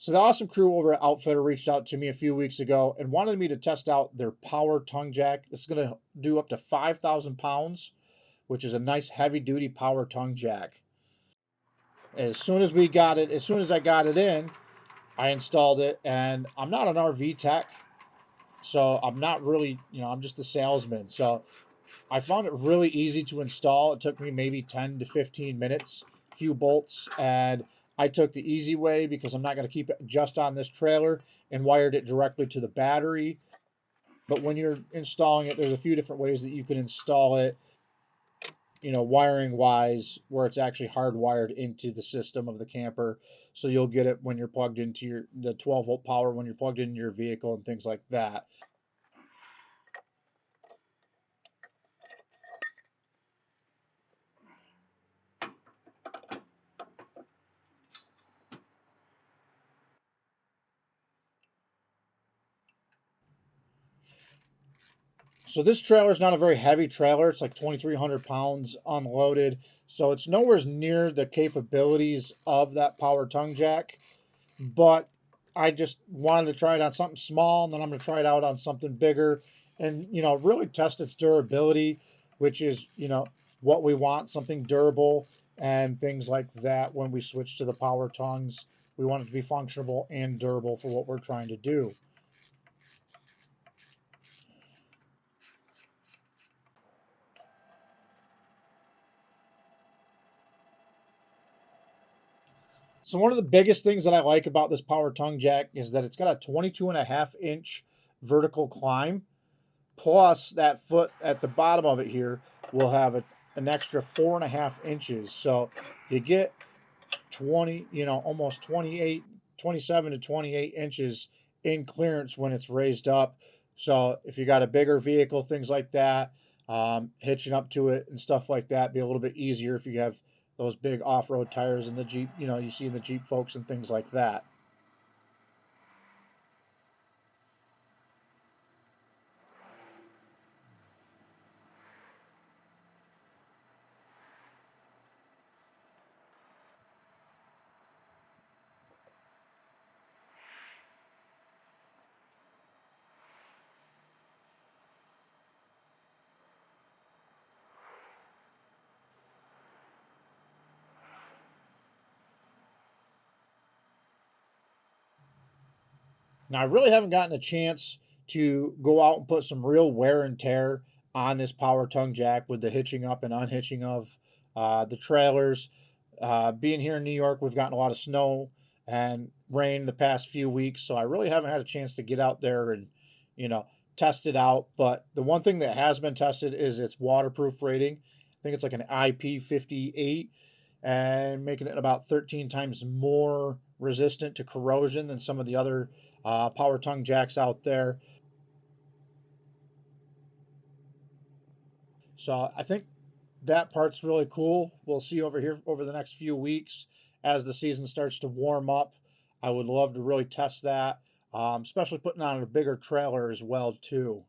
So the awesome crew over at Outfitter reached out to me a few weeks ago and wanted me to test out their power tongue jack. This is going to do up to 5,000 pounds, which is a nice heavy duty power tongue jack. As soon as we got it, as soon as I got it in, I installed it, and I'm not an RV tech, so I'm not really, I'm just the salesman. So I found it really easy to install. It took me maybe 10 to 15 minutes, a few bolts, and I took the easy way because I'm not going to keep it just on this trailer and wired it directly to the battery. But when you're installing it, there's a few different ways that you can install it, wiring wise, where it's actually hardwired into the system of the camper. So you'll get it when you're plugged into the 12-volt power, when you're plugged into your vehicle and things like that. So this trailer is not a very heavy trailer. It's like 2,300 pounds unloaded. So it's nowhere near the capabilities of that power tongue jack. But I just wanted to try it on something small, and then I'm going to try it out on something bigger and, really test its durability, which is, what we want, something durable and things like that. When we switch to the power tongues, we want it to be functional and durable for what we're trying to do. So one of the biggest things that I like about this power tongue jack is that it's got a 22.5-inch vertical climb. Plus that foot at the bottom of it here will have an extra 4.5 inches. So you get 20, almost 28, 27 to 28 inches in clearance when it's raised up. So if you got a bigger vehicle, things like that, hitching up to it and stuff like that, be a little bit easier if you have those big off-road tires in the Jeep, you see in the Jeep folks and things like that. Now, I really haven't gotten a chance to go out and put some real wear and tear on this power tongue jack with the hitching up and unhitching of the trailers. Being here in New York, we've gotten a lot of snow and rain the past few weeks, so I really haven't had a chance to get out there and, you know, test it out. But the one thing that has been tested is its waterproof rating. I think it's like an IP58, and making it about 13 times more resistant to corrosion than some of the other power tongue jacks out there. So I think that part's really cool. We'll see over here over the next few weeks as the season starts to warm up. I would love to really test that, especially putting on a bigger trailer as well too.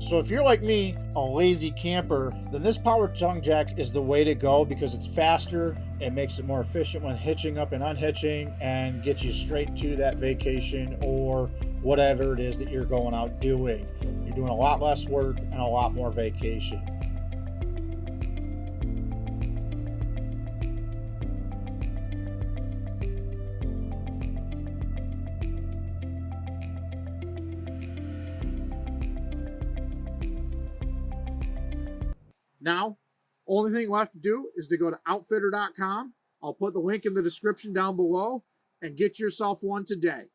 So if you're like me, a lazy camper, then this power tongue jack is the way to go because it's faster, it makes it more efficient when hitching up and unhitching, and gets you straight to that vacation or whatever it is that you're going out doing. You're doing a lot less work and a lot more vacation. Now, only thing left to do is to go to outfitter.com. I'll put the link in the description down below and get yourself one today.